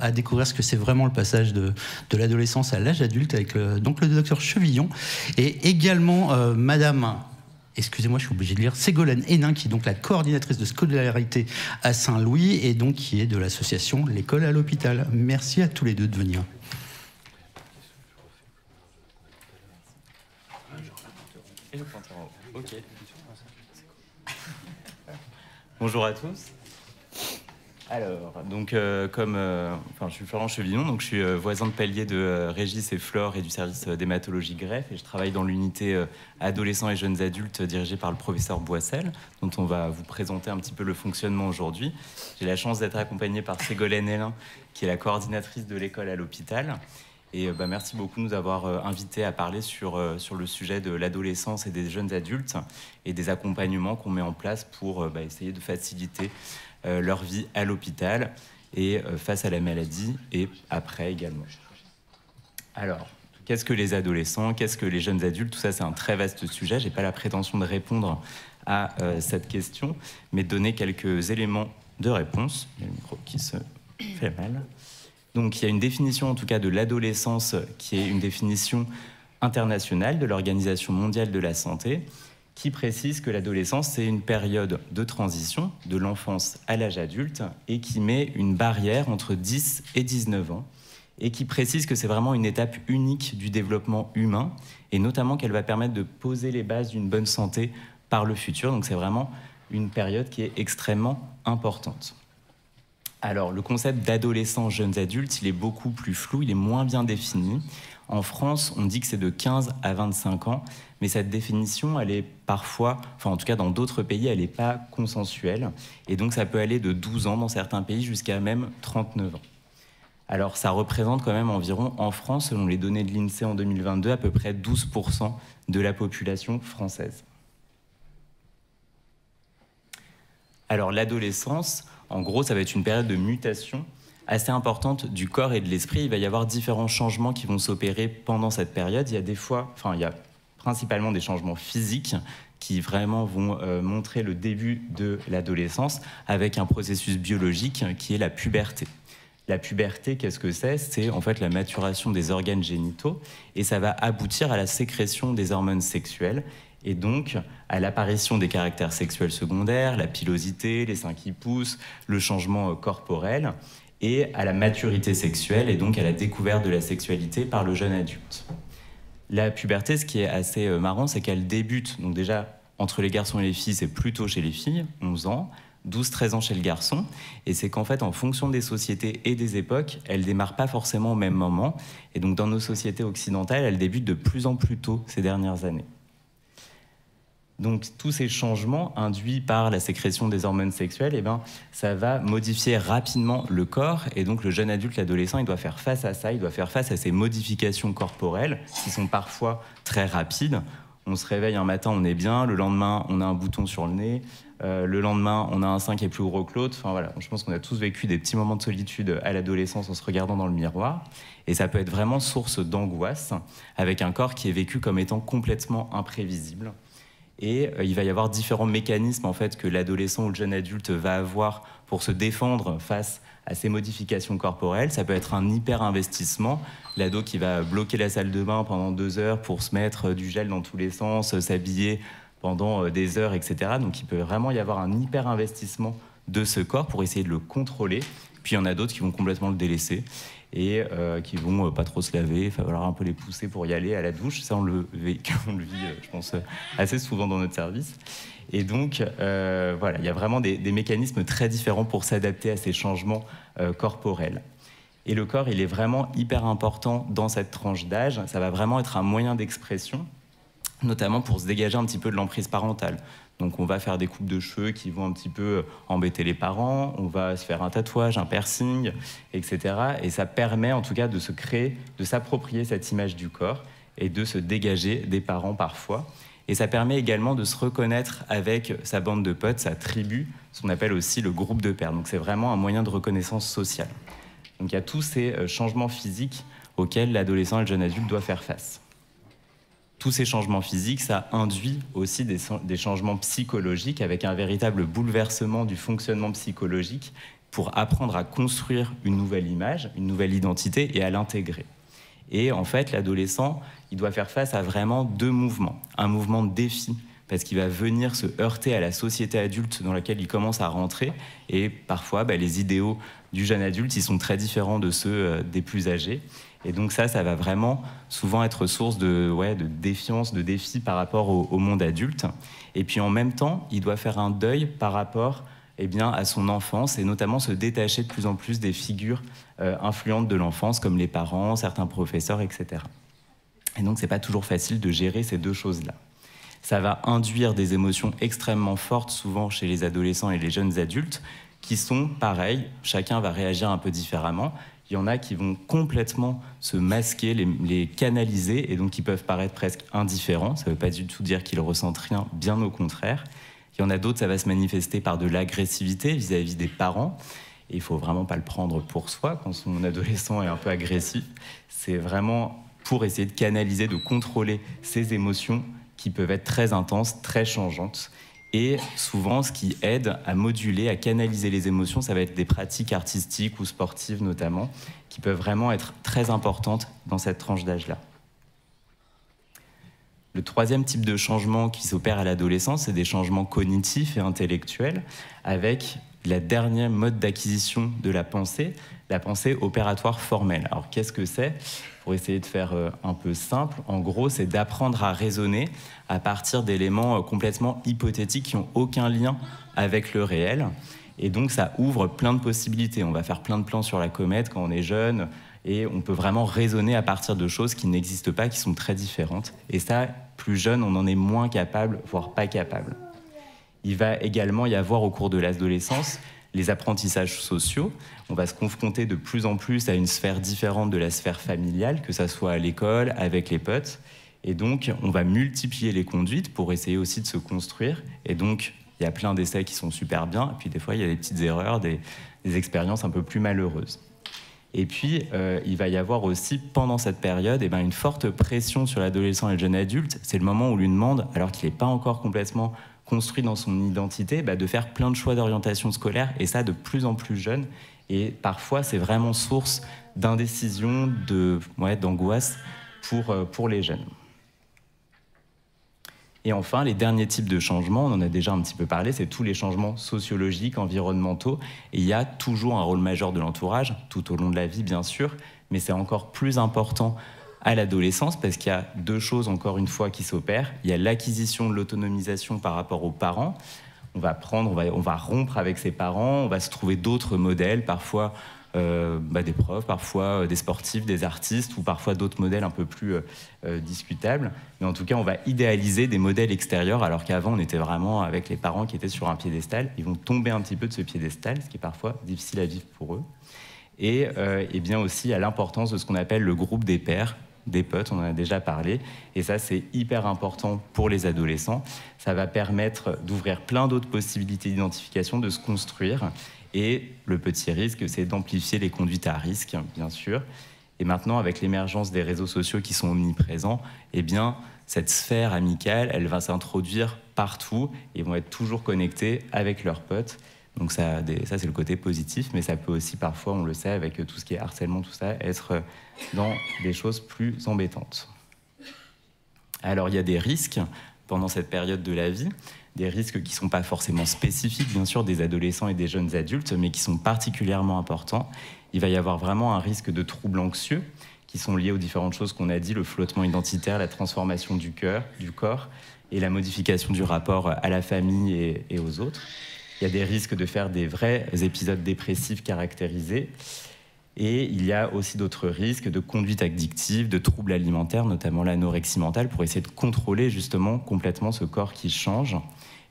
à découvrir ce que c'est vraiment le passage de l'adolescence à l'âge adulte avec donc le docteur Chevillon et également Madame, excusez-moi, je suis obligé de lire, Ségolène Hénin, qui est donc la coordinatrice de scolarité à Saint-Louis et donc qui est de l'association L'école à l'hôpital. Merci à tous les deux de venir. Okay. Bonjour à tous. Alors, donc, je suis Florent Chevillon, donc je suis voisin de palier de Régis et Flore et du service d'hématologie greffe, et je travaille dans l'unité adolescents et jeunes adultes dirigée par le professeur Boissel, dont on va vous présenter un petit peu le fonctionnement aujourd'hui. J'ai la chance d'être accompagné par Ségolène Hénin, qui est la coordinatrice de l'école à l'hôpital. Et merci beaucoup de nous avoir invités à parler sur le sujet de l'adolescence et des jeunes adultes et des accompagnements qu'on met en place pour essayer de faciliter leur vie à l'hôpital et face à la maladie et après également. Alors, qu'est-ce que les adolescents? Qu'est-ce que les jeunes adultes? Tout ça, c'est un très vaste sujet. Je n'ai pas la prétention de répondre à cette question, mais de donner quelques éléments de réponse. Il y a le micro qui se fait mal. Donc, il y a une définition, en tout cas, de l'adolescence qui est une définition internationale de l'Organisation mondiale de la santé qui précise que l'adolescence, c'est une période de transition de l'enfance à l'âge adulte et qui met une barrière entre 10 et 19 ans et qui précise que c'est vraiment une étape unique du développement humain et notamment qu'elle va permettre de poser les bases d'une bonne santé par le futur. Donc, c'est vraiment une période qui est extrêmement importante. Alors, le concept d'adolescent, jeunes adultes, il est beaucoup plus flou, il est moins bien défini. En France, on dit que c'est de 15 à 25 ans, mais cette définition, elle est parfois, enfin en tout cas dans d'autres pays, elle n'est pas consensuelle. Et donc, ça peut aller de 12 ans dans certains pays jusqu'à même 39 ans. Alors, ça représente quand même environ, en France, selon les données de l'INSEE en 2022, à peu près 12% de la population française. Alors, l'adolescence, en gros, ça va être une période de mutation assez importante du corps et de l'esprit. Il va y avoir différents changements qui vont s'opérer pendant cette période. Il y a principalement des changements physiques qui vraiment vont montrer le début de l'adolescence avec un processus biologique qui est la puberté. La puberté, qu'est-ce que c'est? C'est en fait la maturation des organes génitaux et ça va aboutir à la sécrétion des hormones sexuelles et donc à l'apparition des caractères sexuels secondaires, la pilosité, les seins qui poussent, le changement corporel et à la maturité sexuelle et donc à la découverte de la sexualité par le jeune adulte. La puberté, ce qui est assez marrant, c'est qu'elle débute, donc déjà entre les garçons et les filles, c'est plutôt chez les filles, 11 ans, 12-13 ans chez le garçon, et c'est qu'en fait, en fonction des sociétés et des époques, elle ne démarre pas forcément au même moment, et donc dans nos sociétés occidentales, elle débute de plus en plus tôt ces dernières années. Donc tous ces changements induits par la sécrétion des hormones sexuelles, ça va modifier rapidement le corps et donc le jeune adulte, l'adolescent, il doit faire face à ça, il doit faire face à ces modifications corporelles qui sont parfois très rapides. On se réveille un matin, on est bien, le lendemain, on a un bouton sur le nez, le lendemain, on a un sein qui est plus gros que l'autre. Enfin voilà, je pense qu'on a tous vécu des petits moments de solitude à l'adolescence en se regardant dans le miroir et ça peut être vraiment source d'angoisse avec un corps qui est vécu comme étant complètement imprévisible. Et il va y avoir différents mécanismes en fait, que l'adolescent ou le jeune adulte va avoir pour se défendre face à ces modifications corporelles. Ça peut être un hyper-investissement, l'ado qui va bloquer la salle de bain pendant 2 heures pour se mettre du gel dans tous les sens, s'habiller pendant des heures, etc. Donc il peut vraiment y avoir un hyper-investissement de ce corps pour essayer de le contrôler. Puis il y en a d'autres qui vont complètement le délaisser et qui vont pas trop se laver, il va falloir un peu les pousser pour y aller à la douche. Ça, on le vit, je pense, assez souvent dans notre service. Et donc, voilà, il y a vraiment des mécanismes très différents pour s'adapter à ces changements corporels. Et le corps, il est vraiment hyper important dans cette tranche d'âge. Ça va vraiment être un moyen d'expression, notamment pour se dégager un petit peu de l'emprise parentale. Donc on va faire des coupes de cheveux qui vont un petit peu embêter les parents, on va se faire un tatouage, un piercing, etc. Et ça permet en tout cas de se créer, de s'approprier cette image du corps et de se dégager des parents parfois. Et ça permet également de se reconnaître avec sa bande de potes, sa tribu, ce qu'on appelle aussi le groupe de pairs. Donc c'est vraiment un moyen de reconnaissance sociale. Donc il y a tous ces changements physiques auxquels l'adolescent et le jeune adulte doivent faire face. Tous ces changements physiques, ça induit aussi des changements psychologiques avec un véritable bouleversement du fonctionnement psychologique pour apprendre à construire une nouvelle image, une nouvelle identité et à l'intégrer. Et en fait, l'adolescent, il doit faire face à vraiment deux mouvements. Un mouvement de défi, parce qu'il va venir se heurter à la société adulte dans laquelle il commence à rentrer. Et parfois, les idéaux du jeune adulte, ils sont très différents de ceux des plus âgés. Et donc ça va vraiment souvent être source de défiance, de défi par rapport au monde adulte. Et puis en même temps, il doit faire un deuil par rapport à son enfance et notamment se détacher de plus en plus des figures influentes de l'enfance, comme les parents, certains professeurs, etc. Et donc c'est pas toujours facile de gérer ces deux choses-là. Ça va induire des émotions extrêmement fortes, souvent chez les adolescents et les jeunes adultes, qui sont pareils, chacun va réagir un peu différemment. Il y en a qui vont complètement se masquer, les canaliser, et donc qui peuvent paraître presque indifférents. Ça ne veut pas du tout dire qu'ils ressentent rien, bien au contraire. Il y en a d'autres, ça va se manifester par de l'agressivité vis-à-vis des parents. Et il ne faut vraiment pas le prendre pour soi quand son adolescent est un peu agressif. C'est vraiment pour essayer de canaliser, de contrôler ses émotions qui peuvent être très intenses, très changeantes. Et souvent, ce qui aide à moduler, à canaliser les émotions, ça va être des pratiques artistiques ou sportives notamment, qui peuvent vraiment être très importantes dans cette tranche d'âge-là. Le troisième type de changement qui s'opère à l'adolescence, c'est des changements cognitifs et intellectuels, avec la dernière mode d'acquisition de la pensée opératoire formelle. Alors qu'est-ce que c'est ? Pour essayer de faire un peu simple, en gros, c'est d'apprendre à raisonner à partir d'éléments complètement hypothétiques qui n'ont aucun lien avec le réel. Et donc, ça ouvre plein de possibilités. On va faire plein de plans sur la comète quand on est jeune, et on peut vraiment raisonner à partir de choses qui n'existent pas, qui sont très différentes. Et ça, plus jeune, on en est moins capable, voire pas capable. Il va également y avoir au cours de l'adolescence les apprentissages sociaux. On va se confronter de plus en plus à une sphère différente de la sphère familiale, que ça soit à l'école, avec les potes. Et donc, on va multiplier les conduites pour essayer aussi de se construire. Et donc, il y a plein d'essais qui sont super bien. Et puis, des fois, il y a des petites erreurs, des expériences un peu plus malheureuses. Et puis, il va y avoir aussi, pendant cette période, une forte pression sur l'adolescent et le jeune adulte. C'est le moment où on lui demande, alors qu'il n'est pas encore complètement construit dans son identité, de faire plein de choix d'orientation scolaire, et ça de plus en plus jeune. Et parfois, c'est vraiment source d'indécision, d'angoisse pour les jeunes. Et enfin, les derniers types de changements, on en a déjà un petit peu parlé, c'est tous les changements sociologiques, environnementaux. Et il y a toujours un rôle majeur de l'entourage, tout au long de la vie, bien sûr, mais c'est encore plus important à l'adolescence, parce qu'il y a deux choses, encore une fois, qui s'opèrent. Il y a l'acquisition de l'autonomisation par rapport aux parents. On va rompre avec ses parents, on va se trouver d'autres modèles, parfois des profs, parfois des sportifs, des artistes, ou parfois d'autres modèles un peu plus discutables. Mais en tout cas, on va idéaliser des modèles extérieurs, alors qu'avant, on était vraiment avec les parents qui étaient sur un piédestal. Ils vont tomber un petit peu de ce piédestal, ce qui est parfois difficile à vivre pour eux. Et bien aussi à l'importance de ce qu'on appelle le groupe des pairs, des potes, on en a déjà parlé, et ça c'est hyper important pour les adolescents. Ça va permettre d'ouvrir plein d'autres possibilités d'identification, de se construire, et le petit risque, c'est d'amplifier les conduites à risque, bien sûr. Et maintenant, avec l'émergence des réseaux sociaux qui sont omniprésents, cette sphère amicale, elle va s'introduire partout, et ils vont être toujours connectés avec leurs potes. Donc ça c'est le côté positif, mais ça peut aussi parfois, on le sait, avec tout ce qui est harcèlement, tout ça, être dans des choses plus embêtantes. Alors il y a des risques pendant cette période de la vie, des risques qui ne sont pas forcément spécifiques, bien sûr, des adolescents et des jeunes adultes, mais qui sont particulièrement importants. Il va y avoir vraiment un risque de troubles anxieux, qui sont liés aux différentes choses qu'on a dit, le flottement identitaire, la transformation du corps, et la modification du rapport à la famille et aux autres. Il y a des risques de faire des vrais épisodes dépressifs caractérisés. Et il y a aussi d'autres risques de conduite addictive, de troubles alimentaires, notamment l'anorexie mentale, pour essayer de contrôler justement complètement ce corps qui change.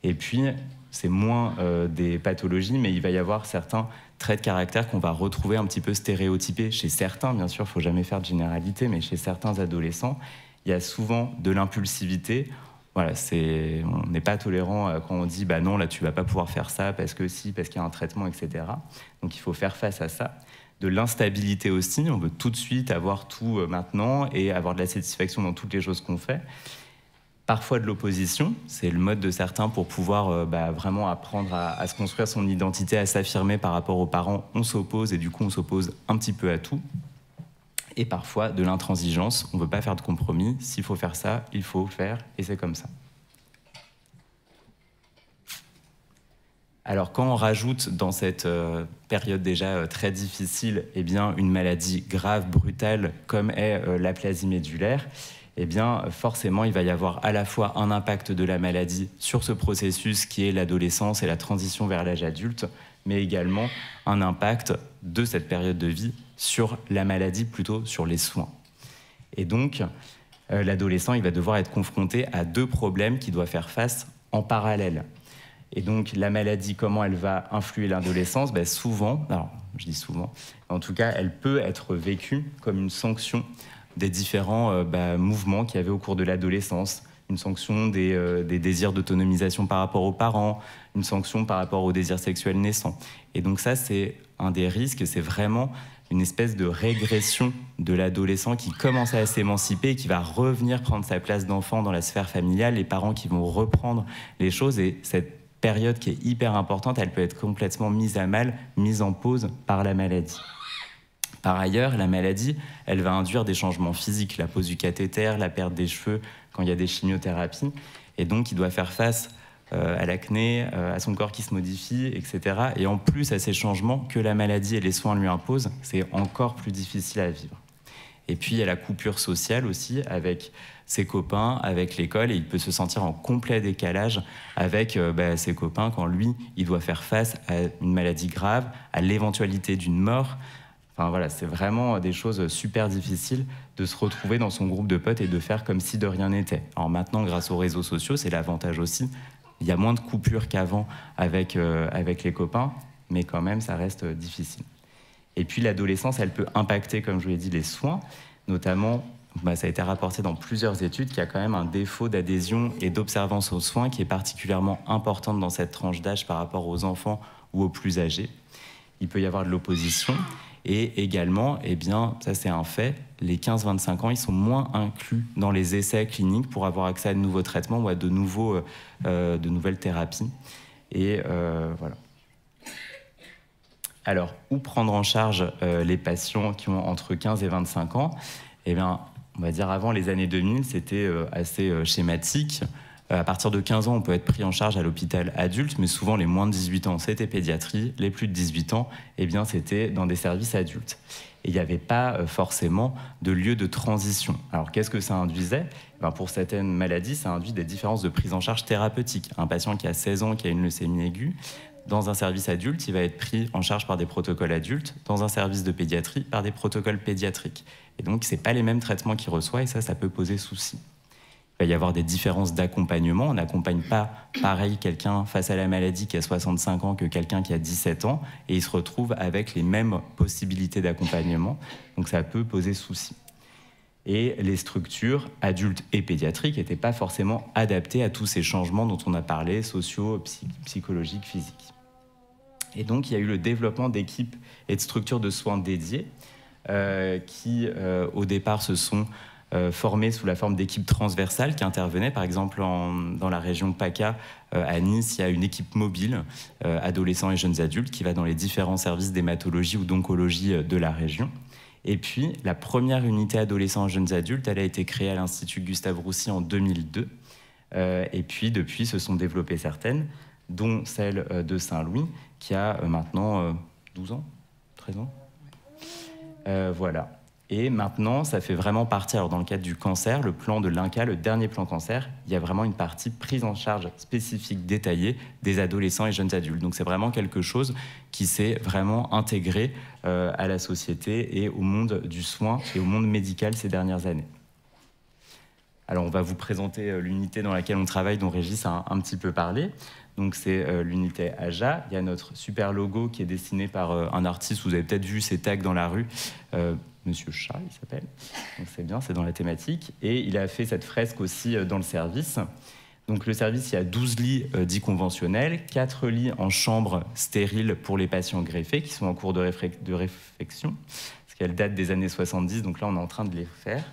Et puis, c'est moins des pathologies, mais il va y avoir certains traits de caractère qu'on va retrouver un petit peu stéréotypés chez certains, bien sûr, il ne faut jamais faire de généralité, mais chez certains adolescents, il y a souvent de l'impulsivité. Voilà, on n'est pas tolérant quand on dit non, là tu vas pas pouvoir faire ça parce que si, parce qu'il y a un traitement, etc. Donc il faut faire face à ça. De l'instabilité aussi, on veut tout de suite avoir tout maintenant et avoir de la satisfaction dans toutes les choses qu'on fait. Parfois de l'opposition, c'est le mode de certains pour pouvoir vraiment apprendre à se construire son identité, à s'affirmer par rapport aux parents. On s'oppose et du coup on s'oppose un petit peu à tout. Et parfois de l'intransigeance, on ne veut pas faire de compromis. S'il faut faire ça, il faut faire et c'est comme ça. Alors quand on rajoute dans cette période déjà très difficile une maladie grave, brutale, comme est l'aplasie médulaire, forcément il va y avoir à la fois un impact de la maladie sur ce processus qui est l'adolescence et la transition vers l'âge adulte, mais également un impact de cette période de vie sur la maladie, plutôt sur les soins. Et donc l'adolescent il va devoir être confronté à deux problèmes qu'il doit faire face en parallèle. Et donc, la maladie, comment elle va influer l'adolescence? Souvent, alors je dis souvent, en tout cas, elle peut être vécue comme une sanction des différents mouvements qu'il y avait au cours de l'adolescence. Une sanction des désirs d'autonomisation par rapport aux parents, une sanction par rapport aux désirs sexuels naissants. Et donc ça, c'est un des risques, c'est vraiment une espèce de régression de l'adolescent qui commence à s'émanciper et qui va revenir prendre sa place d'enfant dans la sphère familiale, les parents qui vont reprendre les choses, et cette période qui est hyper importante, elle peut être complètement mise à mal, mise en pause par la maladie. Par ailleurs, la maladie, elle va induire des changements physiques, la pose du cathéter, la perte des cheveux quand il y a des chimiothérapies, et donc il doit faire face à l'acné, à son corps qui se modifie, etc. Et en plus à ces changements que la maladie et les soins lui imposent, c'est encore plus difficile à vivre. Et puis il y a la coupure sociale aussi avec ses copains, avec l'école, et il peut se sentir en complet décalage avec ses copains quand lui, il doit faire face à une maladie grave, à l'éventualité d'une mort. Enfin voilà, c'est vraiment des choses super difficiles de se retrouver dans son groupe de potes et de faire comme si de rien n'était. Alors maintenant, grâce aux réseaux sociaux, c'est l'avantage aussi. Il y a moins de coupures qu'avant avec les copains, mais quand même, ça reste difficile. Et puis l'adolescence, elle peut impacter, comme je vous l'ai dit, les soins, notamment... ça a été rapporté dans plusieurs études qu'il y a quand même un défaut d'adhésion et d'observance aux soins qui est particulièrement importante dans cette tranche d'âge par rapport aux enfants ou aux plus âgés. Il peut y avoir de l'opposition et également, ça c'est un fait, les 15-25 ans, ils sont moins inclus dans les essais cliniques pour avoir accès à de nouveaux traitements ou à de nouvelles thérapies. Et voilà. Alors, où prendre en charge les patients qui ont entre 15 et 25 ans? On va dire avant les années 2000, c'était assez schématique. À partir de 15 ans, on peut être pris en charge à l'hôpital adulte, mais souvent les moins de 18 ans, c'était pédiatrie. Les plus de 18 ans, c'était dans des services adultes. Et il n'y avait pas forcément de lieu de transition. Alors qu'est-ce que ça induisait? Pour certaines maladies, ça induit des différences de prise en charge thérapeutique. Un patient qui a 16 ans, qui a une leucémie aiguë, dans un service adulte, il va être pris en charge par des protocoles adultes, dans un service de pédiatrie, par des protocoles pédiatriques. Et donc, ce n'est pas les mêmes traitements qu'il reçoit, et ça peut poser souci. Il va y avoir des différences d'accompagnement. On n'accompagne pas pareil quelqu'un face à la maladie qui a 65 ans que quelqu'un qui a 17 ans, et il se retrouve avec les mêmes possibilités d'accompagnement. Donc, ça peut poser souci. Et les structures adultes et pédiatriques n'étaient pas forcément adaptées à tous ces changements dont on a parlé, sociaux, psychologiques, physiques. Et donc, il y a eu le développement d'équipes et de structures de soins dédiées qui, au départ, se sont formées sous la forme d'équipes transversales qui intervenaient. Par exemple, dans la région PACA, à Nice, il y a une équipe mobile, adolescents et jeunes adultes, qui va dans les différents services d'hématologie ou d'oncologie de la région. Et puis, la première unité adolescents et jeunes adultes, elle a été créée à l'Institut Gustave Roussy en 2002. Et puis, depuis, se sont développées certaines, dont celle de Saint-Louis, qui a maintenant 12 ans, 13 ans. Voilà. Et maintenant, ça fait vraiment partie, alors dans le cadre du cancer, le plan de l'INCa, le dernier plan cancer, il y a vraiment une partie prise en charge spécifique, détaillée, des adolescents et jeunes adultes. Donc c'est vraiment quelque chose qui s'est vraiment intégré à la société et au monde du soin et au monde médical ces dernières années. Alors on va vous présenter l'unité dans laquelle on travaille, dont Régis a un petit peu parlé. Donc c'est l'unité AJA. Il y a notre super logo qui est dessiné par un artiste, vous avez peut-être vu ces tags dans la rue, Monsieur Chat, il s'appelle. Donc c'est bien, c'est dans la thématique. Et il a fait cette fresque aussi dans le service. Donc le service, il y a 12 lits dits conventionnels, 4 lits en chambre stérile pour les patients greffés qui sont en cours de réfection, parce qu'elles datent des années 70, donc là on est en train de les faire.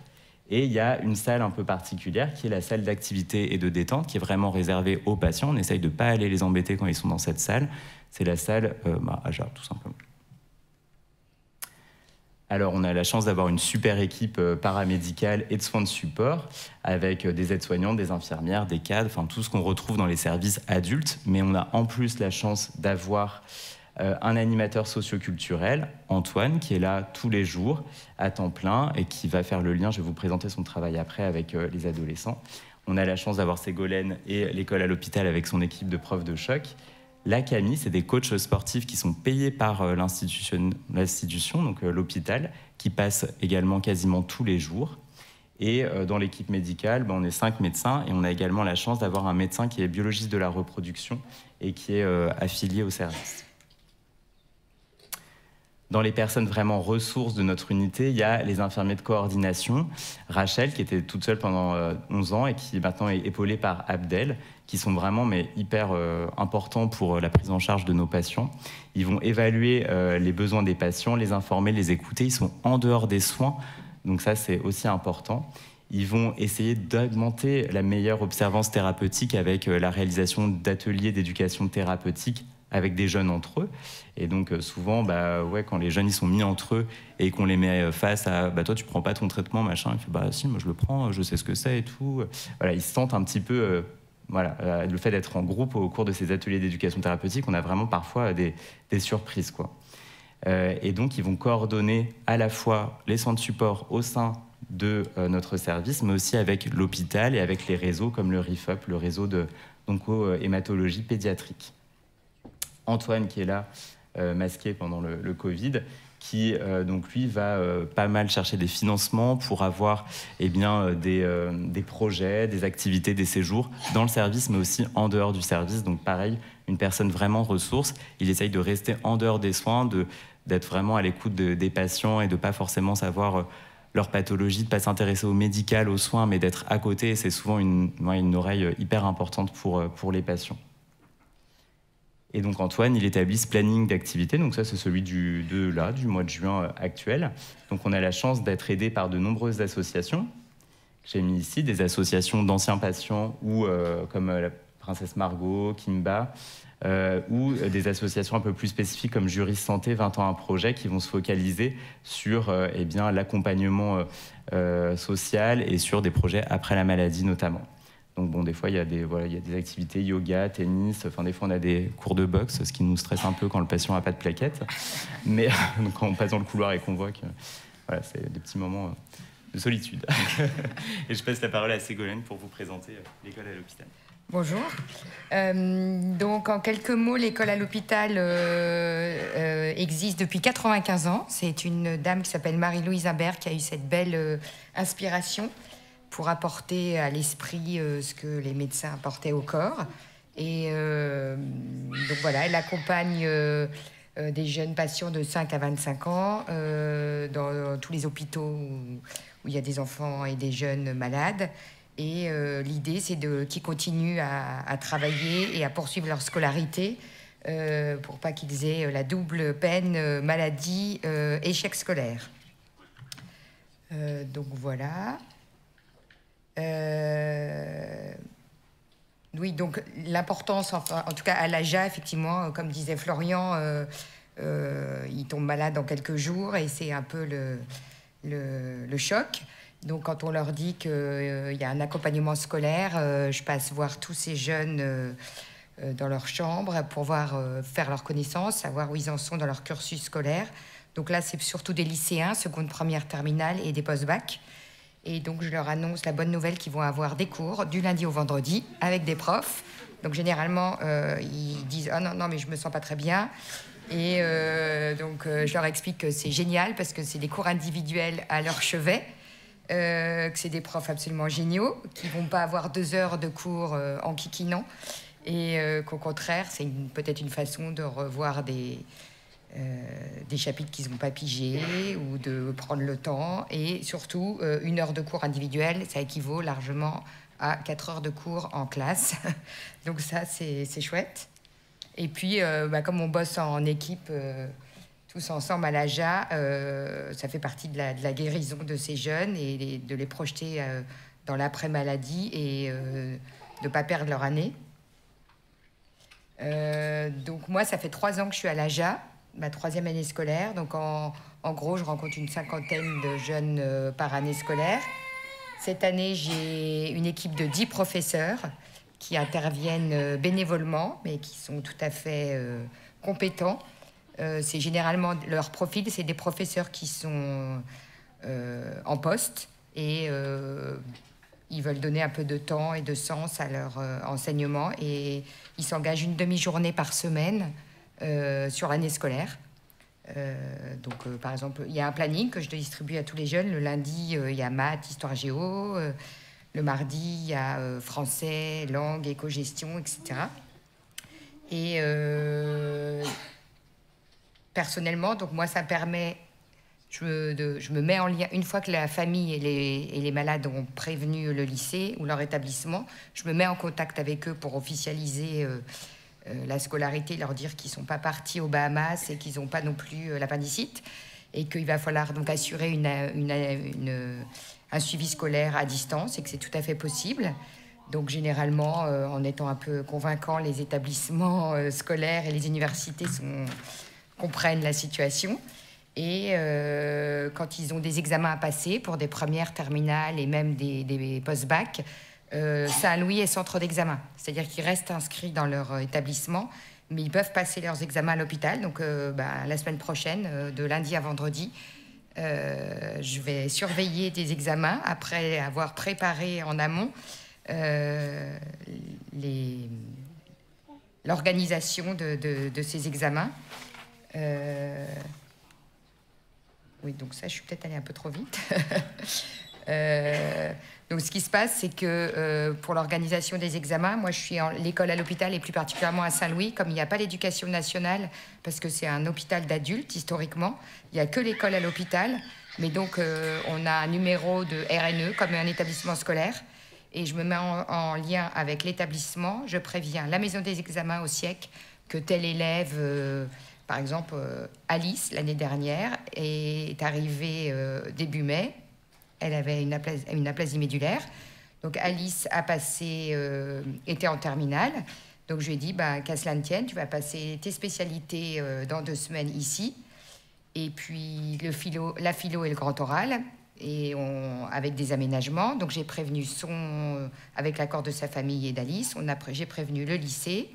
Et il y a une salle un peu particulière qui est la salle d'activité et de détente, qui est vraiment réservée aux patients. On essaye de ne pas aller les embêter quand ils sont dans cette salle. C'est la salle AJA, tout simplement. Alors, on a la chance d'avoir une super équipe paramédicale et de soins de support, avec des aides-soignantes, des infirmières, des cadres, enfin tout ce qu'on retrouve dans les services adultes. Mais on a en plus la chance d'avoir un animateur socioculturel, Antoine, qui est là tous les jours, à temps plein, et qui va faire le lien, je vais vous présenter son travail après, avec les adolescents. On a la chance d'avoir Ségolène et l'école à l'hôpital avec son équipe de profs de choc. La Camille, c'est des coachs sportifs qui sont payés par l'institution, donc l'hôpital, qui passent également quasiment tous les jours. Et dans l'équipe médicale, on est 5 médecins et on a également la chance d'avoir un médecin qui est biologiste de la reproduction et qui est affilié au service. Dans les personnes vraiment ressources de notre unité, il y a les infirmiers de coordination. Rachel, qui était toute seule pendant 11 ans et qui maintenant est épaulée par Abdel, qui sont vraiment hyper importants pour la prise en charge de nos patients. Ils vont évaluer les besoins des patients, les informer, les écouter. Ils sont en dehors des soins, donc ça c'est aussi important. Ils vont essayer d'augmenter la meilleure observance thérapeutique avec la réalisation d'ateliers d'éducation thérapeutique avec des jeunes entre eux. Et donc souvent, quand les jeunes ils sont mis entre eux et qu'on les met face à toi tu prends pas ton traitement, machin, il fait si, moi je le prends, je sais ce que c'est et tout. Voilà, ils se sentent un petit peu... le fait d'être en groupe au cours de ces ateliers d'éducation thérapeutique, on a vraiment parfois des surprises, quoi. Et donc, ils vont coordonner à la fois les centres de support au sein de notre service, mais aussi avec l'hôpital et avec les réseaux comme le RIFUP, le réseau d'onco-hématologie pédiatrique. Antoine, qui est là, masqué pendant le Covid, qui donc lui va pas mal chercher des financements pour avoir des projets, des activités, des séjours dans le service, mais aussi en dehors du service. Donc pareil, une personne vraiment ressource. Il essaye de rester en dehors des soins, d'être vraiment à l'écoute des patients et de pas forcément savoir leur pathologie, de pas s'intéresser au médical, aux soins, mais d'être à côté. C'est souvent une oreille hyper importante pour les patients. Et donc Antoine, il établit ce planning d'activité. Donc ça, c'est celui du mois de juin actuel. Donc on a la chance d'être aidé par de nombreuses associations. J'ai mis ici des associations d'anciens patients ou comme la Princesse Margot, Kimba, ou des associations un peu plus spécifiques comme Juris Santé 20 ans un projet qui vont se focaliser sur l'accompagnement social et sur des projets après la maladie notamment. Donc des fois, il y a des activités yoga, tennis, des fois on a des cours de boxe, ce qui nous stresse un peu quand le patient n'a pas de plaquettes. Mais quand on passe dans le couloir et qu'on voit que c'est des petits moments de solitude. Et je passe la parole à Ségolène pour vous présenter l'école à l'hôpital. Bonjour. Donc en quelques mots, l'école à l'hôpital existe depuis 95 ans. C'est une dame qui s'appelle Marie-Louise Imbert qui a eu cette belle inspiration pour apporter à l'esprit ce que les médecins apportaient au corps. Et donc voilà, elle accompagne des jeunes patients de 5 à 25 ans dans tous les hôpitaux où il y a des enfants et des jeunes malades. Et l'idée, c'est qu'ils continuent à travailler et à poursuivre leur scolarité pour pas qu'ils aient la double peine, maladie, échec scolaire. Donc voilà. Oui, donc l'importance, en tout cas à l'AJA, effectivement, comme disait Florian, il tombe malade dans quelques jours et c'est un peu le choc. Donc quand on leur dit qu'il y a un accompagnement scolaire, je passe voir tous ces jeunes dans leur chambre pour faire leur connaissance, savoir où ils en sont dans leur cursus scolaire. Donc là, c'est surtout des lycéens, seconde, première, terminale et des post-bac. Et donc, je leur annonce la bonne nouvelle qu'ils vont avoir des cours du lundi au vendredi avec des profs. Donc, généralement, ils disent « Ah non, mais je me sens pas très bien ». Et donc, je leur explique que c'est génial parce que c'est des cours individuels à leur chevet, que c'est des profs absolument géniaux, qui vont pas avoir 2 heures de cours en kikinant. Et qu'au contraire, c'est peut-être une façon de revoir des chapitres qu'ils n'ont pas pigés ou de prendre le temps. Et surtout, 1 heure de cours individuel, ça équivaut largement à 4 heures de cours en classe. Donc ça, c'est chouette. Et puis, comme on bosse en équipe tous ensemble à l'AJA, ça fait partie de la guérison de ces jeunes et de les projeter dans l'après-maladie et de ne pas perdre leur année. Donc moi, ça fait 3 ans que je suis à l'AJA, ma 3e année scolaire. Donc en gros, je rencontre une 50aine de jeunes par année scolaire. Cette année, j'ai une équipe de 10 professeurs qui interviennent bénévolement, mais qui sont tout à fait compétents. C'est généralement leur profil, c'est des professeurs qui sont en poste et ils veulent donner un peu de temps et de sens à leur enseignement et ils s'engagent une demi-journée par semaine sur l'année scolaire. Par exemple, il y a un planning que je distribue à tous les jeunes. Le lundi, il y a maths, histoire géo. Le mardi, il y a français, langue, éco-gestion, etc. Et personnellement, donc moi, ça me permet... Je me mets en lien, une fois que la famille et les malades ont prévenu le lycée ou leur établissement, je me mets en contact avec eux pour officialiser la scolarité, leur dire qu'ils ne sont pas partis aux Bahamas et qu'ils n'ont pas non plus l'appendicite et qu'il va falloir donc assurer un suivi scolaire à distance et que c'est tout à fait possible. Donc généralement, en étant un peu convaincant, les établissements scolaires et les universités comprennent la situation. Et quand ils ont des examens à passer pour des premières terminales et même des post-bac, Saint-Louis est centre d'examen. C'est-à-dire qu'ils restent inscrits dans leur établissement, mais ils peuvent passer leurs examens à l'hôpital. Donc la semaine prochaine, de lundi à vendredi, je vais surveiller des examens après avoir préparé en amont l'organisation de ces examens. Oui, donc ça, je suis peut-être allée un peu trop vite. Donc, ce qui se passe, c'est que pour l'organisation des examens, moi, je suis l'école à l'hôpital et plus particulièrement à Saint-Louis, comme il n'y a pas l'éducation nationale, parce que c'est un hôpital d'adultes, historiquement, il n'y a que l'école à l'hôpital. Mais donc, on a un numéro de RNE, comme un établissement scolaire, et je me mets en lien avec l'établissement. Je préviens la maison des examens au SIEC que tel élève... Par exemple, Alice, l'année dernière, est arrivée début mai. Elle avait une aplasie médulaire. Donc, Alice était en terminale. Donc, je lui ai dit, qu'à cela ne tienne, tu vas passer tes spécialités dans 2 semaines ici. Et puis, la philo et le grand oral, avec des aménagements. Donc, j'ai prévenu avec l'accord de sa famille et d'Alice, j'ai prévenu le lycée.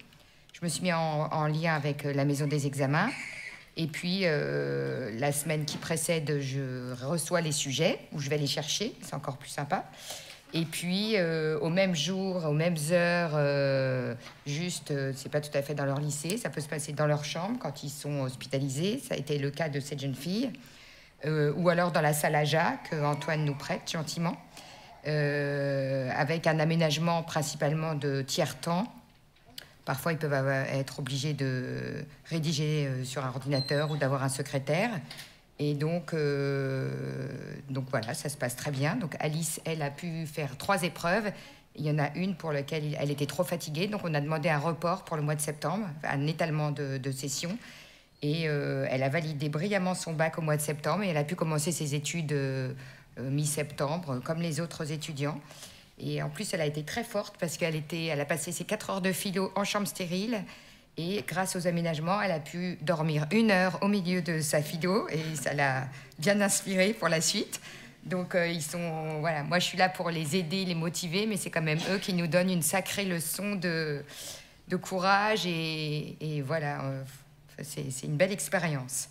Je me suis mis en lien avec la maison des examens. Et puis, la semaine qui précède, je reçois les sujets, où je vais les chercher. C'est encore plus sympa. Et puis, au même jour, aux mêmes heures, c'est pas tout à fait dans leur lycée. Ça peut se passer dans leur chambre quand ils sont hospitalisés. Ça a été le cas de cette jeune fille. Ou alors dans la salle AJA, qu'Antoine nous prête gentiment. Avec un aménagement principalement de tiers-temps. Parfois, ils peuvent être obligés de rédiger sur un ordinateur ou d'avoir un secrétaire. Et donc voilà, ça se passe très bien. Donc Alice, elle a pu faire 3 épreuves. Il y en a une pour laquelle elle était trop fatiguée. Donc on a demandé un report pour le mois de septembre, un étalement de session. Et elle a validé brillamment son bac au mois de septembre. Et elle a pu commencer ses études mi-septembre, comme les autres étudiants. Et en plus, elle a été très forte parce qu'elle a passé ses 4 heures de philo en chambre stérile. Et grâce aux aménagements, elle a pu dormir 1 heure au milieu de sa philo. Et ça l'a bien inspirée pour la suite. Donc, voilà, moi, je suis là pour les aider, les motiver. Mais c'est quand même eux qui nous donnent une sacrée leçon de courage. Et voilà, c'est une belle expérience.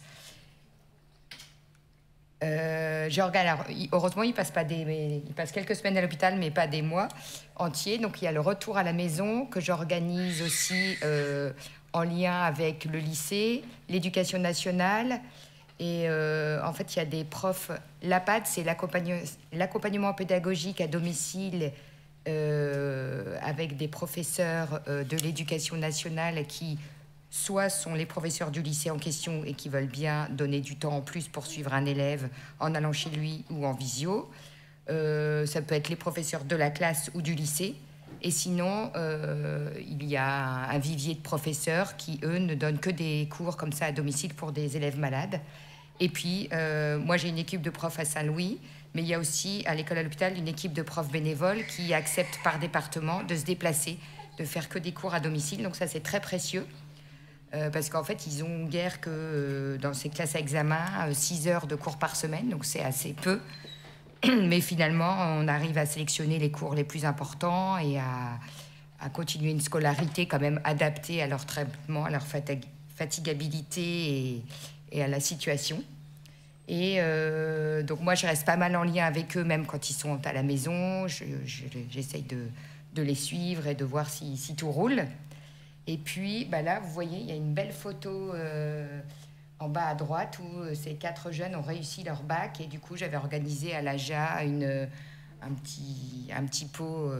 Heureusement, il passe quelques semaines à l'hôpital, mais pas des mois entiers. Donc, il y a le retour à la maison que j'organise aussi en lien avec le lycée, l'éducation nationale. Et en fait, il y a des profs. L'APAD, c'est l'accompagnement pédagogique à domicile avec des professeurs de l'éducation nationale qui soit sont les professeurs du lycée en question et qui veulent bien donner du temps en plus pour suivre un élève en allant chez lui ou en visio. Ça peut être les professeurs de la classe ou du lycée. Et sinon, il y a un vivier de professeurs qui, eux, ne donnent que des cours comme ça à domicile pour des élèves malades. Et puis, moi, j'ai une équipe de profs à Saint-Louis, mais il y a aussi, à l'école à l'hôpital, une équipe de profs bénévoles qui acceptent par département de se déplacer, de faire que des cours à domicile. Donc ça, c'est très précieux. Parce qu'en fait, ils ont guère que dans ces classes à examen, 6 heures de cours par semaine, donc c'est assez peu. Mais finalement, on arrive à sélectionner les cours les plus importants et à continuer une scolarité quand même adaptée à leur traitement, à leur fatigabilité et à la situation. Et donc moi, je reste pas mal en lien avec eux, même quand ils sont à la maison. J'essaye de les suivre et de voir si tout roule. Et puis, là, vous voyez, il y a une belle photo en bas à droite où ces 4 jeunes ont réussi leur bac. Et du coup, j'avais organisé à l'AJA un petit pot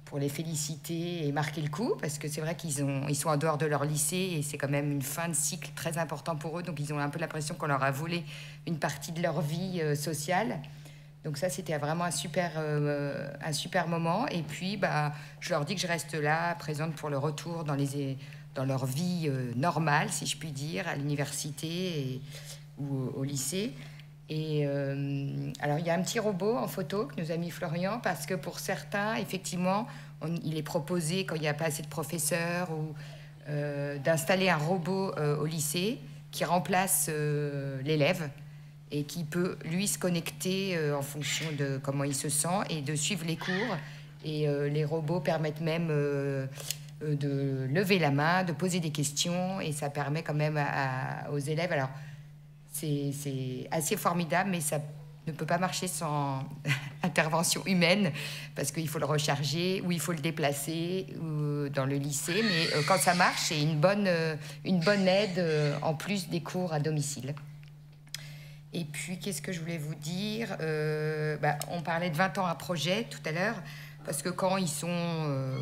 pour les féliciter et marquer le coup. Parce que c'est vrai qu'ils sont en dehors de leur lycée et c'est quand même une fin de cycle très important pour eux. Donc, ils ont un peu l'impression qu'on leur a volé une partie de leur vie sociale. Donc ça, c'était vraiment un super moment. Et puis, je leur dis que je reste là, présente pour le retour dans leur vie normale, si je puis dire, à l'université ou au lycée. Et alors, il y a un petit robot en photo que nous a mis Florian, parce que pour certains, effectivement, il est proposé, quand il n'y a pas assez de professeurs, d'installer un robot au lycée qui remplace l'élève, et qui peut, lui, se connecter en fonction de comment il se sent et de suivre les cours. Et les robots permettent même de lever la main, de poser des questions, et ça permet quand même aux élèves... Alors, c'est assez formidable, mais ça ne peut pas marcher sans intervention humaine, parce qu'il faut le recharger, ou il faut le déplacer dans le lycée. Mais quand ça marche, c'est une bonne aide en plus des cours à domicile. Et puis, qu'est-ce que je voulais vous dire ? On parlait de 20 ans à projet tout à l'heure, parce que quand ils sont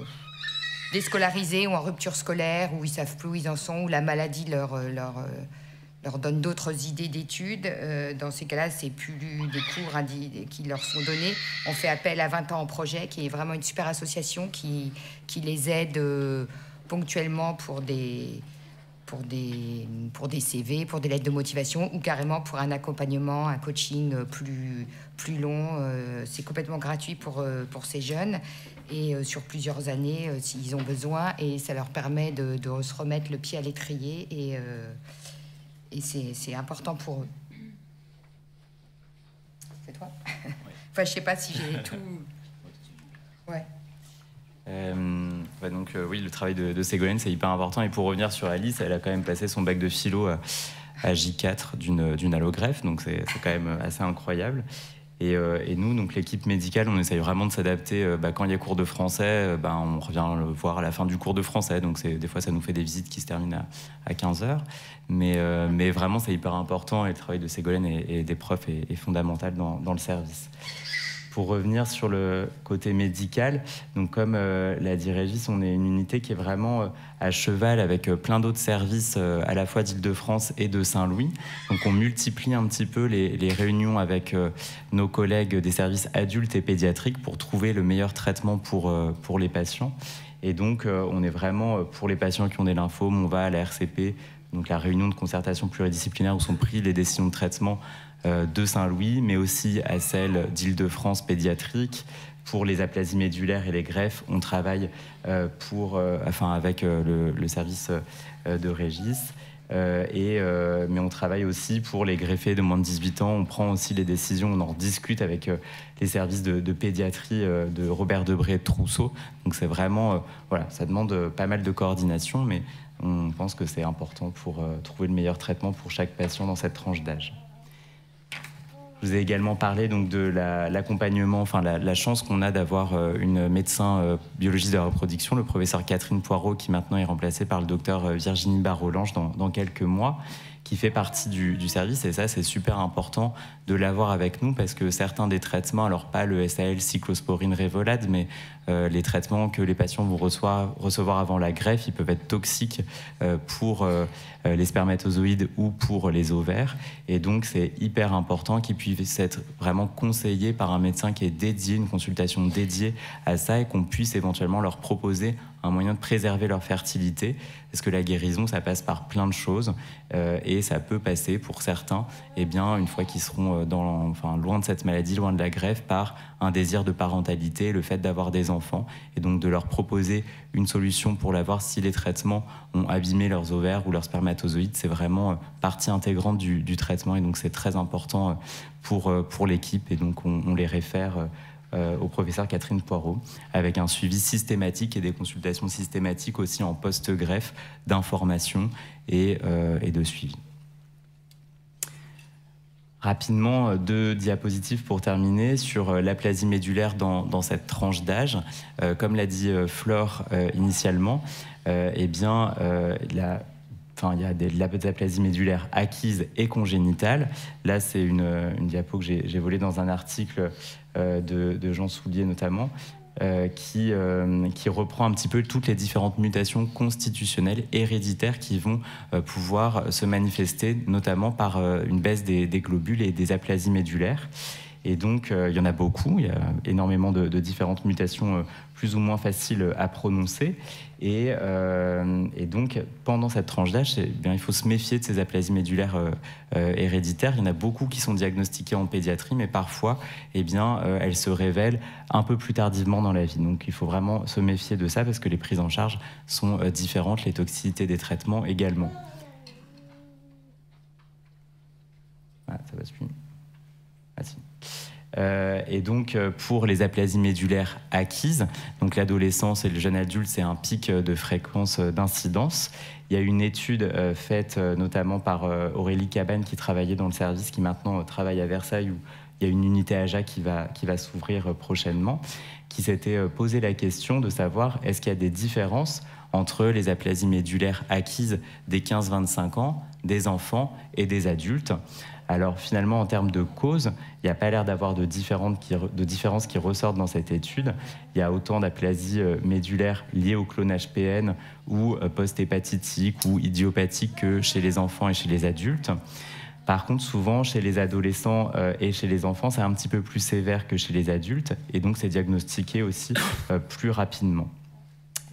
déscolarisés ou en rupture scolaire, où ils savent plus où ils en sont, où la maladie leur donne d'autres idées d'études, dans ces cas-là, c'est plus des cours qui leur sont donnés. On fait appel à 20 ans en projet, qui est vraiment une super association qui les aide ponctuellement pour des CV, pour des lettres de motivation, ou carrément pour un accompagnement, un coaching plus long. C'est complètement gratuit pour ces jeunes, et sur plusieurs années s'ils ont besoin, et ça leur permet de se remettre le pied à l'étrier, et c'est important pour eux. C'est toi ? Enfin, je sais pas si j'ai tout... Ouais. Oui, le travail de Ségolène, c'est hyper important. Et pour revenir sur Alice, elle a quand même passé son bac de philo à J4 d'une allogreffe, donc c'est quand même assez incroyable. Et nous, donc l'équipe médicale, on essaye vraiment de s'adapter. Quand il y a cours de français, on revient le voir à la fin du cours de français. Donc des fois, ça nous fait des visites qui se terminent à 15h. Mais vraiment, c'est hyper important. Et le travail de Ségolène et des profs est fondamental dans le service. Pour revenir sur le côté médical, donc comme l'a dit Régis, on est une unité qui est vraiment à cheval avec plein d'autres services à la fois d'Île-de-France et de Saint-Louis. Donc on multiplie un petit peu les réunions avec nos collègues des services adultes et pédiatriques pour trouver le meilleur traitement pour les patients. Et donc on est vraiment, pour les patients qui ont des lymphomes, on va à la RCP, donc la réunion de concertation pluridisciplinaire où sont prises les décisions de traitement de Saint-Louis, mais aussi à celle d'Île-de-France pédiatrique. Pour les aplasies médulaires et les greffes, on travaille avec le service de Régis. Mais on travaille aussi pour les greffés de moins de 18 ans. On prend aussi les décisions, on en discute avec les services de pédiatrie de Robert Debré et de Trousseau. Donc c'est vraiment, ça demande pas mal de coordination, mais on pense que c'est important pour trouver le meilleur traitement pour chaque patient dans cette tranche d'âge. Je vous ai également parlé donc de l'accompagnement, la chance qu'on a d'avoir une médecin biologiste de la reproduction, le professeur Catherine Poirot, qui maintenant est remplacée par le docteur Virginie Barrolange dans quelques mois, qui fait partie du service. Et ça, c'est super important de l'avoir avec nous parce que certains des traitements, alors pas le SAL, cyclosporine, Revolade, mais les traitements que les patients vont recevoir avant la greffe, ils peuvent être toxiques pour les spermatozoïdes ou pour les ovaires. Et donc, c'est hyper important qu'ils puissent être vraiment conseillés par un médecin qui est dédié, une consultation dédiée à ça, et qu'on puisse éventuellement leur proposer un moyen de préserver leur fertilité, parce que la guérison, ça passe par plein de choses, et ça peut passer pour certains, eh bien, une fois qu'ils seront loin de cette maladie, loin de la greffe, par un désir de parentalité, le fait d'avoir des enfants, et donc de leur proposer une solution pour l'avoir si les traitements ont abîmé leurs ovaires ou leurs spermatozoïdes. C'est vraiment partie intégrante du traitement, et donc c'est très important pour l'équipe, et donc on les réfère au professeur Catherine Poirot, avec un suivi systématique et des consultations systématiques aussi en post-greffe d'information et de suivi. Rapidement, 2 diapositives pour terminer sur l'aplasie médulaire dans cette tranche d'âge. Comme l'a dit Flore initialement, eh bien, il y a de l'aplasie médulaire acquise et congénitale. Là, c'est une diapo que j'ai volée dans un article de Jean Soulier notamment, qui reprend un petit peu toutes les différentes mutations constitutionnelles héréditaires qui vont pouvoir se manifester, notamment par une baisse des globules et des aplasies médulaires. Et donc, il y en a beaucoup, il y a énormément de différentes mutations plus ou moins faciles à prononcer. Et donc, pendant cette tranche d'âge, il faut se méfier de ces aplasies médulaires héréditaires. Il y en a beaucoup qui sont diagnostiquées en pédiatrie, mais parfois, elles se révèlent un peu plus tardivement dans la vie. Donc, il faut vraiment se méfier de ça parce que les prises en charge sont différentes, les toxicités des traitements également. Ah, ça va suivre. Ah si. Et donc, pour les aplasies médulaires acquises, donc l'adolescence et le jeune adulte, c'est un pic de fréquence d'incidence. Il y a une étude faite notamment par Aurélie Cabane qui travaillait dans le service, qui maintenant travaille à Versailles, où il y a une unité AJA qui va s'ouvrir prochainement, qui s'était posé la question de savoir est-ce qu'il y a des différences entre les aplasies médulaires acquises des 15-25 ans, des enfants et des adultes. Alors finalement, en termes de causes, il n'y a pas l'air d'avoir de différences qui ressortent dans cette étude. Il y a autant d'aplasies médulaires liées au clonage PN ou post-hépatitique ou idiopathique que chez les enfants et chez les adultes. Par contre, souvent, chez les adolescents et chez les enfants, c'est un petit peu plus sévère que chez les adultes, et donc c'est diagnostiqué aussi plus rapidement.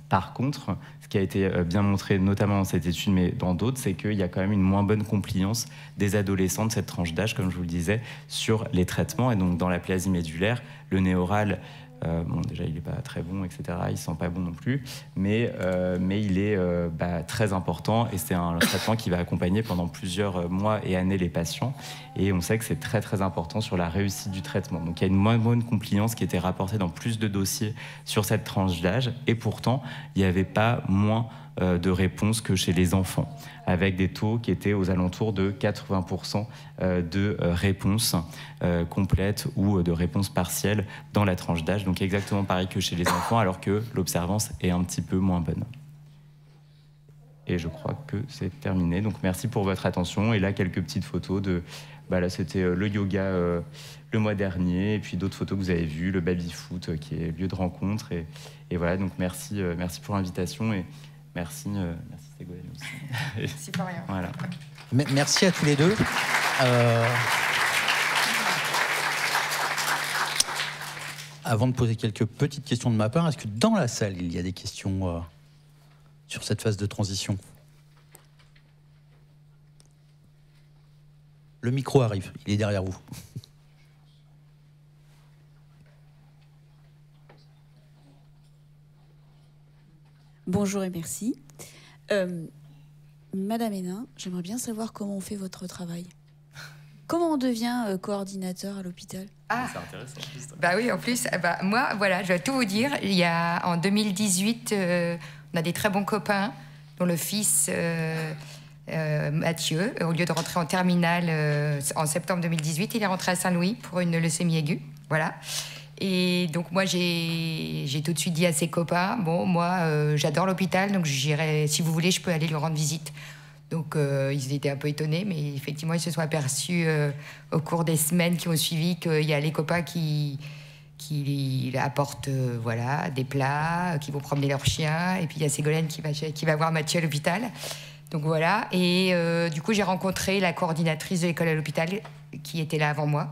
Par contre, ce qui a été bien montré, notamment dans cette étude, mais dans d'autres, c'est qu'il y a quand même une moins bonne compliance des adolescents de cette tranche d'âge, comme je vous le disais, sur les traitements. Et donc, dans l'aplasie médulaire, le Néoral, déjà, il n'est pas très bon, etc. Il ne sent pas bon non plus, mais il est très important, et c'est un traitement qui va accompagner pendant plusieurs mois et années les patients. Et on sait que c'est très, très important sur la réussite du traitement. Donc, il y a une moins bonne compliance qui était rapportée dans plus de dossiers sur cette tranche d'âge, et pourtant, il n'y avait pas moins de réponses que chez les enfants, avec des taux qui étaient aux alentours de 80% de réponses complètes ou de réponses partielles dans la tranche d'âge. Donc exactement pareil que chez les enfants, alors que l'observance est un petit peu moins bonne. Et je crois que c'est terminé. Donc merci pour votre attention. Et là, quelques petites photos de... là, c'était le yoga le mois dernier, et puis d'autres photos que vous avez vues, le baby-foot qui est lieu de rencontre. Et voilà, donc merci pour l'invitation. Et merci Ségolène aussi. Merci pour rien. Voilà. Merci à tous les deux. Avant de poser quelques petites questions de ma part, est-ce que dans la salle, il y a des questions sur cette phase de transition? Le micro arrive, il est derrière vous. Bonjour et merci. Madame Hénin, j'aimerais bien savoir comment on fait votre travail. Comment on devient coordinateur à l'hôpital? Ah, c'est intéressant. Bah oui, en plus, moi, voilà, je vais tout vous dire. Il y a, en 2018, on a des très bons copains, dont le fils Mathieu, au lieu de rentrer en terminale en septembre 2018, il est rentré à Saint-Louis pour une leucémie aiguë. Voilà. Et donc moi, j'ai tout de suite dit à ses copains, bon, moi, j'adore l'hôpital, donc j'irai, si vous voulez, je peux aller lui rendre visite. Donc ils étaient un peu étonnés, mais effectivement ils se sont aperçus au cours des semaines qui ont suivi qu'il y a les copains qui apportent voilà, des plats, qui vont promener leurs chiens, et puis il y a Ségolène qui va voir Mathieu à l'hôpital. Donc voilà, et du coup j'ai rencontré la coordinatrice de l'école à l'hôpital qui était là avant moi.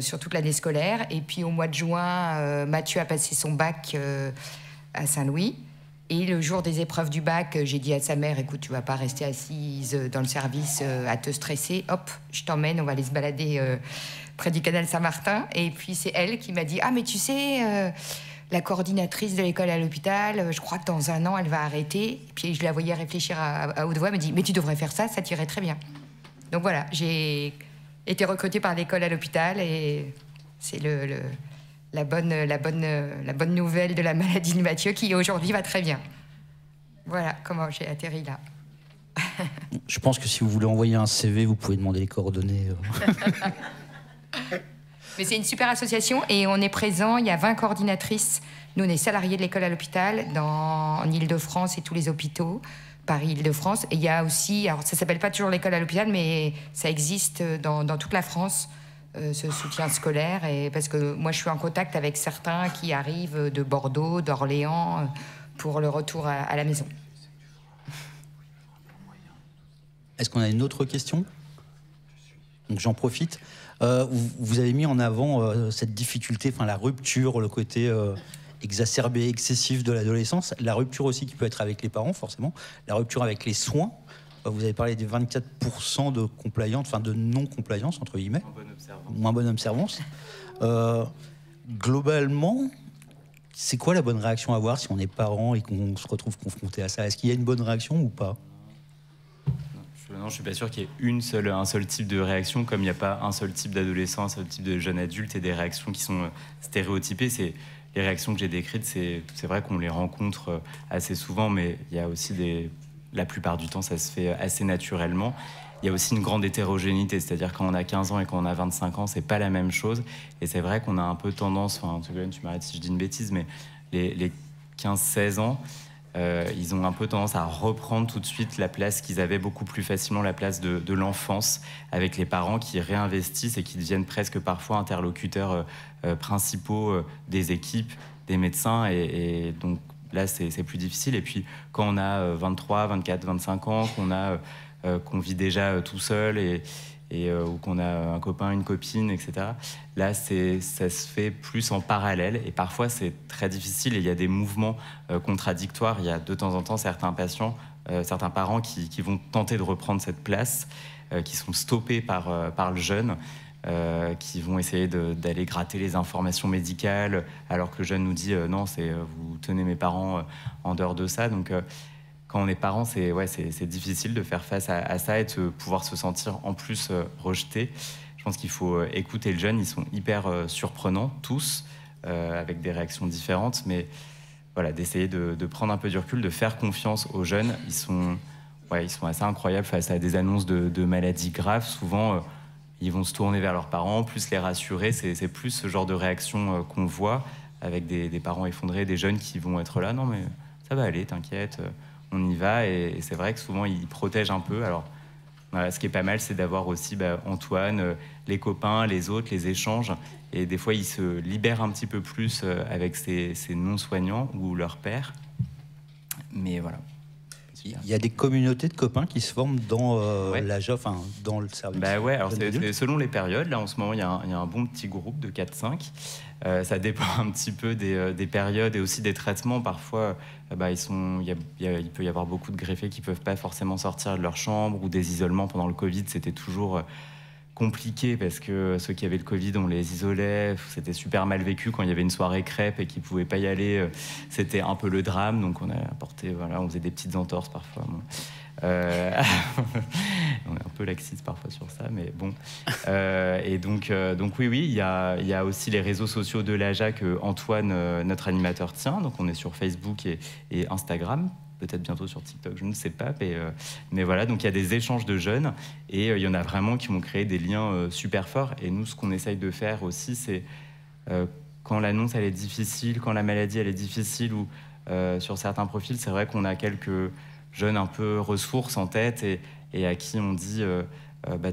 Sur toute l'année scolaire. Et puis au mois de juin, Mathieu a passé son bac à Saint-Louis. Et le jour des épreuves du bac, j'ai dit à sa mère, écoute, tu vas pas rester assise dans le service à te stresser. Hop, je t'emmène, on va aller se balader près du canal Saint-Martin. Et puis c'est elle qui m'a dit, ah mais tu sais, la coordinatrice de l'école à l'hôpital, je crois que dans 1 an, elle va arrêter. Et puis je la voyais réfléchir à haute voix, elle me dit, mais tu devrais faire ça t'irait très bien. Donc voilà, j'ai été recrutée par l'école à l'hôpital et c'est la bonne nouvelle de la maladie de Mathieu qui aujourd'hui va très bien. Voilà comment j'ai atterri là. Je pense que si vous voulez envoyer un CV, vous pouvez demander les coordonnées. Mais c'est une super association et on est présent, il y a 20 coordinatrices. Nous, on est salariés de l'école à l'hôpital en Île-de-France et tous les hôpitaux. Paris-Île-de-France. Et il y a aussi, alors ça s'appelle pas toujours l'école à l'hôpital, mais ça existe dans toute la France, ce soutien scolaire. Et parce que moi, je suis en contact avec certains qui arrivent de Bordeaux, d'Orléans, pour le retour à la maison. Est-ce qu'on a une autre question? Donc j'en profite. Vous avez mis en avant cette difficulté, enfin la rupture, le côté exacerbé, excessif de l'adolescence, la rupture aussi qui peut être avec les parents, forcément, la rupture avec les soins. Vous avez parlé des 24% de compliance, enfin de non-compliance, entre guillemets. Moins bonne observance. Globalement, c'est quoi la bonne réaction à avoir si on est parent et qu'on se retrouve confronté à ça? Est-ce qu'il y a une bonne réaction ou pas? Non, je suis pas sûr qu'il y ait un seul type de réaction, comme il n'y a pas un seul type d'adolescent, un seul type de jeune adulte et des réactions qui sont stéréotypées. Les réactions que j'ai décrites, c'est vrai qu'on les rencontre assez souvent, mais il y a aussi la plupart du temps, ça se fait assez naturellement. Il y a aussi une grande hétérogénéité, c'est-à-dire quand on a 15 ans et quand on a 25 ans, c'est pas la même chose. Et c'est vrai qu'on a un peu tendance, enfin, tu m'arrêtes si je dis une bêtise, mais les 15-16 ans, ils ont un peu tendance à reprendre tout de suite la place qu'ils avaient beaucoup plus facilement, la place de l'enfance, avec les parents qui réinvestissent et qui deviennent presque parfois interlocuteurs principaux des équipes, des médecins. Et donc là, c'est plus difficile. Et puis, quand on a 23, 24, 25 ans, qu'on vit déjà tout seul ou qu'on a un copain, une copine, etc. Là, ça se fait plus en parallèle et parfois c'est très difficile et il y a des mouvements contradictoires. Il y a de temps en temps certains patients, certains parents qui vont tenter de reprendre cette place, qui sont stoppés par le jeune, qui vont essayer d'aller gratter les informations médicales alors que le jeune nous dit non, vous tenez mes parents en dehors de ça. Donc quand on est parent, c'est difficile de faire face à ça et de pouvoir se sentir en plus rejeté. Je pense qu'il faut écouter le jeune. Ils sont hyper surprenants, tous, avec des réactions différentes. Mais voilà, d'essayer de prendre un peu du recul, de faire confiance aux jeunes. Ils sont assez incroyables face à des annonces de maladies graves. Souvent, ils vont se tourner vers leurs parents, plus les rassurer. C'est plus ce genre de réaction qu'on voit, avec des parents effondrés, des jeunes qui vont être là. Non, mais ça va aller, t'inquiète. On y va et c'est vrai que souvent ils protègent un peu. Alors voilà, ce qui est pas mal, c'est d'avoir aussi Antoine, les copains, les autres, les échanges. Et des fois, ils se libèrent un petit peu plus avec ces non-soignants ou leur père. Mais voilà. Il y a des communautés de copains qui se forment dans l'AJA, enfin dans le service. Ouais, alors c'est selon les périodes. Là, en ce moment, il y a un bon petit groupe de 4-5. Ça dépend un petit peu des périodes et aussi des traitements. Parfois, il peut y avoir beaucoup de greffés qui ne peuvent pas forcément sortir de leur chambre ou des isolements pendant le Covid. C'était toujours compliqué parce que ceux qui avaient le Covid, on les isolait. C'était super mal vécu quand il y avait une soirée crêpe et qu'ils ne pouvaient pas y aller. C'était un peu le drame. Donc, on a apporté, on faisait des petites entorses parfois. Bon. On est un peu laxiste parfois sur ça, mais bon. Et donc oui, il y a aussi les réseaux sociaux de l'AJA que Antoine, notre animateur, tient. Donc on est sur Facebook et Instagram, peut-être bientôt sur TikTok, je ne sais pas. Mais voilà, donc il y a des échanges de jeunes et il y en a vraiment qui vont créer des liens super forts. Et nous, ce qu'on essaye de faire aussi, c'est quand l'annonce elle est difficile, quand la maladie elle est difficile ou sur certains profils, c'est vrai qu'on a quelques jeunes un peu ressources en tête et à qui on dit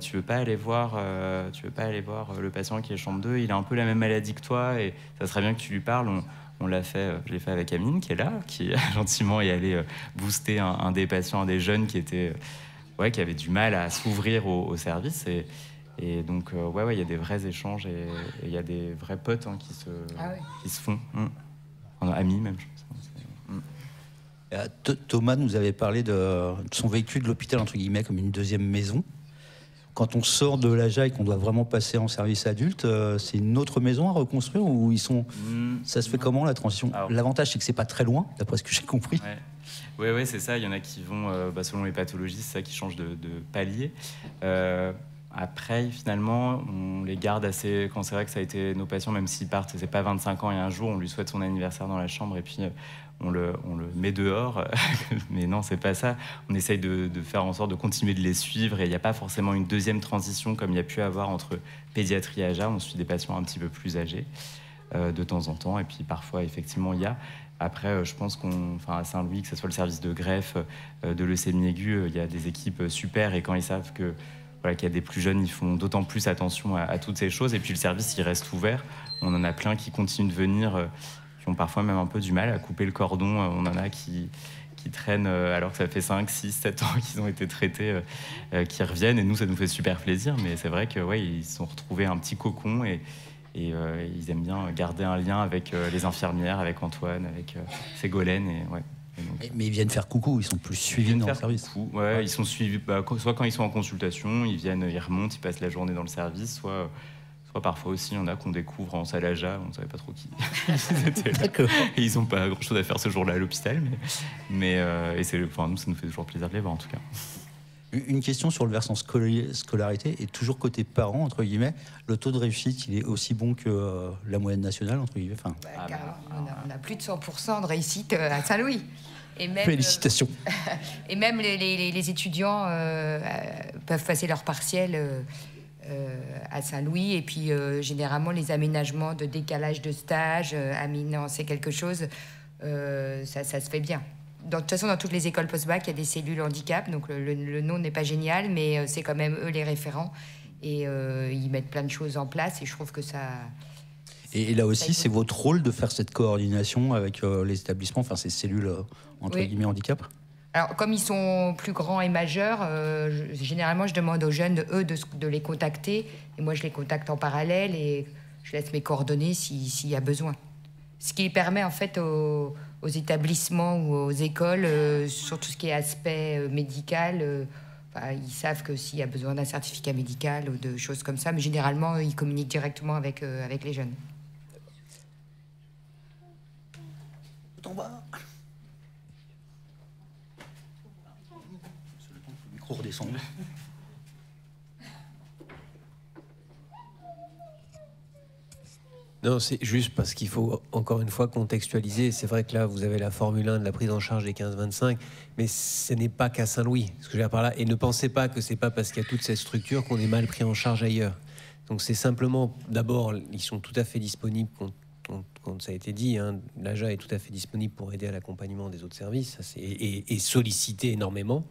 tu veux pas aller voir le patient qui est chambre 2, il a un peu la même maladie que toi et ça serait bien que tu lui parles. On l'a fait, je l'ai fait avec Amine qui est là, qui gentiment est allé booster un des patients, un des jeunes qui était qui avait du mal à s'ouvrir au service et donc il y a des vrais échanges et il y a des vrais potes qui se font amis même, je pense. Thomas nous avait parlé de son vécu de l'hôpital entre guillemets comme une deuxième maison. Quand on sort de l'AJA et qu'on doit vraiment passer en service adulte, c'est une autre maison à reconstruire ou ça se fait comment la transition? L'avantage c'est que c'est pas très loin, d'après ce que j'ai compris. Ouais, c'est ça. Il y en a qui vont, selon les pathologies, c'est ça qui change de palier. Après, finalement, on les garde assez. Quand c'est vrai que ça a été nos patients, même s'ils partent, c'est pas 25 ans et un jour, on lui souhaite son anniversaire dans la chambre et puis on le met dehors. Mais non, c'est pas ça. On essaye de faire en sorte de continuer de les suivre et il n'y a pas forcément une deuxième transition comme il y a pu avoir entre pédiatrie et AJA. On suit des patients un petit peu plus âgés de temps en temps et puis parfois, effectivement, il y a. Après, je pense à Saint-Louis, que ce soit le service de greffe, de leucémie aiguë, il y a des équipes super et quand ils savent qu'il y a des plus jeunes, ils font d'autant plus attention à toutes ces choses. Et puis le service, il reste ouvert. On en a plein qui continuent de venir, qui ont parfois même un peu du mal à couper le cordon. On en a qui traînent alors que ça fait 5, 6, 7 ans qu'ils ont été traités, qui reviennent. Et nous, ça nous fait super plaisir. Mais c'est vrai qu'ils se sont retrouvés un petit cocon et ils aiment bien garder un lien avec les infirmières, avec Antoine, avec Ségolène. Mais ils viennent faire coucou, ils sont plus suivis dans le service. Ils sont suivis, soit quand ils sont en consultation, ils viennent, ils remontent, ils passent la journée dans le service, soit parfois aussi, il y en a qu'on découvre en salle AJA, on ne savait pas trop qui ils étaient là. Et ils n'ont pas grand-chose à faire ce jour-là à l'hôpital. Mais nous, ça nous fait toujours plaisir de les voir en tout cas. Une question sur le versant scolarité et toujours côté parents, entre guillemets, le taux de réussite, il est aussi bon que la moyenne nationale, entre guillemets. On a plus de 100% de réussite à Saint-Louis. Et même, félicitations. Et même les étudiants peuvent passer leur partiel à Saint-Louis. Et puis, généralement, les aménagements de décalage de stage, Amine en sait quelque chose, ça se fait bien. De toute façon, dans toutes les écoles post-bac, il y a des cellules handicap, donc le nom n'est pas génial, mais c'est quand même eux les référents. Et ils mettent plein de choses en place, et je trouve que ça... Et là aussi, c'est votre rôle de faire cette coordination avec les établissements, enfin ces cellules entre guillemets handicap? Alors, comme ils sont plus grands et majeurs, généralement, je demande aux jeunes, de les contacter. Et moi, je les contacte en parallèle et je laisse mes coordonnées s'il y a besoin. Ce qui permet, en fait, aux établissements ou aux écoles, sur tout ce qui est aspect médical, ils savent que s'il y a besoin d'un certificat médical ou de choses comme ça, mais généralement, ils communiquent directement avec les jeunes. Tout en bas. Le micro redescend. Non, c'est juste parce qu'il faut encore une fois contextualiser. C'est vrai que là, vous avez la Formule 1 de la prise en charge des 15-25, mais ce n'est pas qu'à Saint-Louis, ce que je veux dire par là. Et ne pensez pas que c'est pas parce qu'il y a toute cette structure qu'on est mal pris en charge ailleurs. Donc c'est simplement, d'abord, ils sont tout à fait disponibles, comme ça a été dit, hein, l'AJA est tout à fait disponible pour aider à l'accompagnement des autres services et solliciter énormément.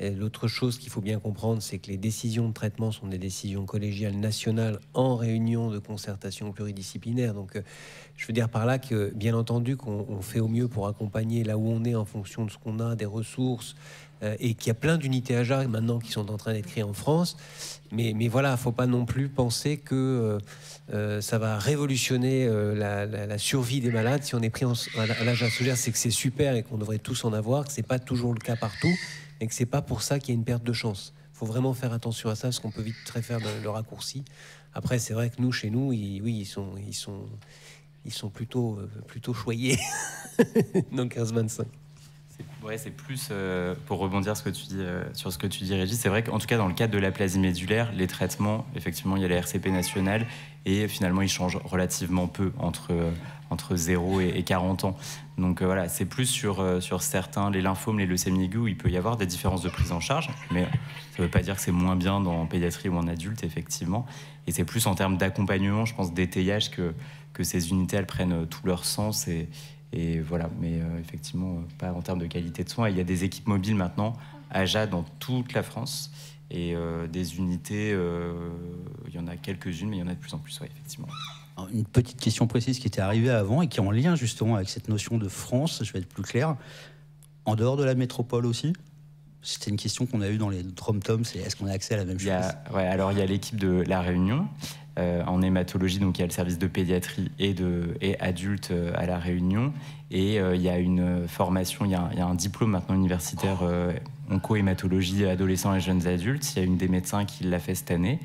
L'autre chose qu'il faut bien comprendre, c'est que les décisions de traitement sont des décisions collégiales nationales en réunion de concertation pluridisciplinaire. Donc, je veux dire par là que, bien entendu, qu'on fait au mieux pour accompagner là où on est en fonction de ce qu'on a, des ressources, et qu'il y a plein d'unités AJA maintenant qui sont en train d'être créées en France. Mais voilà, il ne faut pas non plus penser que ça va révolutionner la survie des malades si on est pris à l'AJA. C'est que c'est super et qu'on devrait tous en avoir, que ce n'est pas toujours le cas partout. Et que c'est pas pour ça qu'il y a une perte de chance. Il faut vraiment faire attention à ça, parce qu'on peut vite très faire le raccourci. Après, c'est vrai que chez nous, ils sont plutôt choyés dans le 15-25. C'est plus, pour rebondir sur ce que tu dis, Régis, c'est vrai qu'en tout cas, dans le cadre de l'aplasie médulaire, les traitements, effectivement, il y a la RCP nationale, et finalement, ils changent relativement peu entre 0 et 40 ans. Donc voilà, c'est plus sur certains, les lymphomes, les leucémies aiguës, où il peut y avoir des différences de prise en charge, mais ça ne veut pas dire que c'est moins bien en pédiatrie ou en adulte, effectivement. Et c'est plus en termes d'accompagnement, je pense, d'étayage que ces unités, elles prennent tout leur sens et Et voilà, mais effectivement, pas en termes de qualité de soins. Il y a des équipes mobiles maintenant, AJA, dans toute la France. Et des unités, il y en a quelques-unes, mais il y en a de plus en plus, ouais, effectivement. Alors, une petite question précise qui était arrivée avant et qui est en lien justement avec cette notion de France, je vais être plus clair. En dehors de la métropole aussi? C'était une question qu'on a eue dans les drom-toms, c'est est-ce qu'on a accès à la même chose? Alors il y a l'équipe de La Réunion en hématologie, donc il y a le service de pédiatrie et adultes à La Réunion, et il y a une formation, il y a un diplôme maintenant universitaire onco-hématologie adolescents et jeunes adultes. Il y a une des médecins qui l'a fait cette année,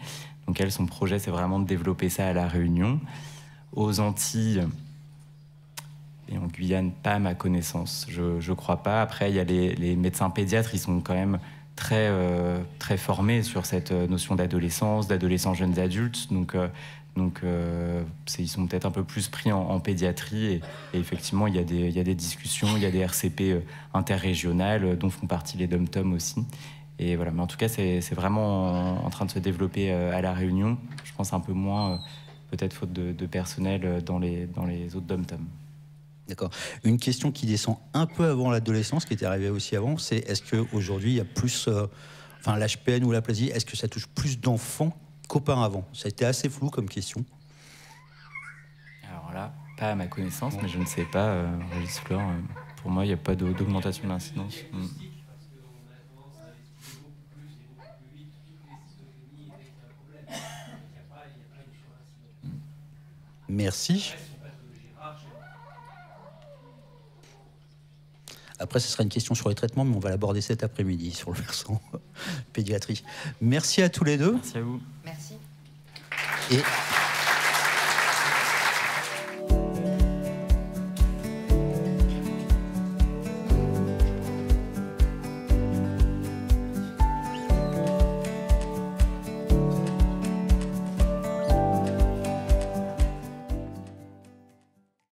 donc elle, son projet c'est vraiment de développer ça à La Réunion. Aux Antilles et en Guyane, pas à ma connaissance, je crois pas. Après, il y a les médecins pédiatres, ils sont quand même très formés sur cette notion d'adolescence, d'adolescents jeunes adultes. Donc ils sont peut-être un peu plus pris en pédiatrie. Et effectivement, il y a des discussions, il y a des RCP interrégionales dont font partie les dom-toms aussi. Et voilà. Mais en tout cas, c'est vraiment en train de se développer à La Réunion. Je pense un peu moins, peut-être faute de personnel dans les autres dom-toms. D'accord. Une question qui descend un peu avant l'adolescence, qui était arrivée aussi avant, c'est est-ce qu'aujourd'hui, il y a plus... l'HPN ou l'aplasie, est-ce que ça touche plus d'enfants qu'auparavant? Ça a été assez flou comme question. Alors là, pas à ma connaissance, mais je ne sais pas, Régis Fleur, pour moi, il n'y a pas d'augmentation de l'incidence. Merci. Après, ce sera une question sur les traitements, mais on va l'aborder cet après-midi sur le versant pédiatrie. Merci à tous les deux. Merci à vous. Merci. Et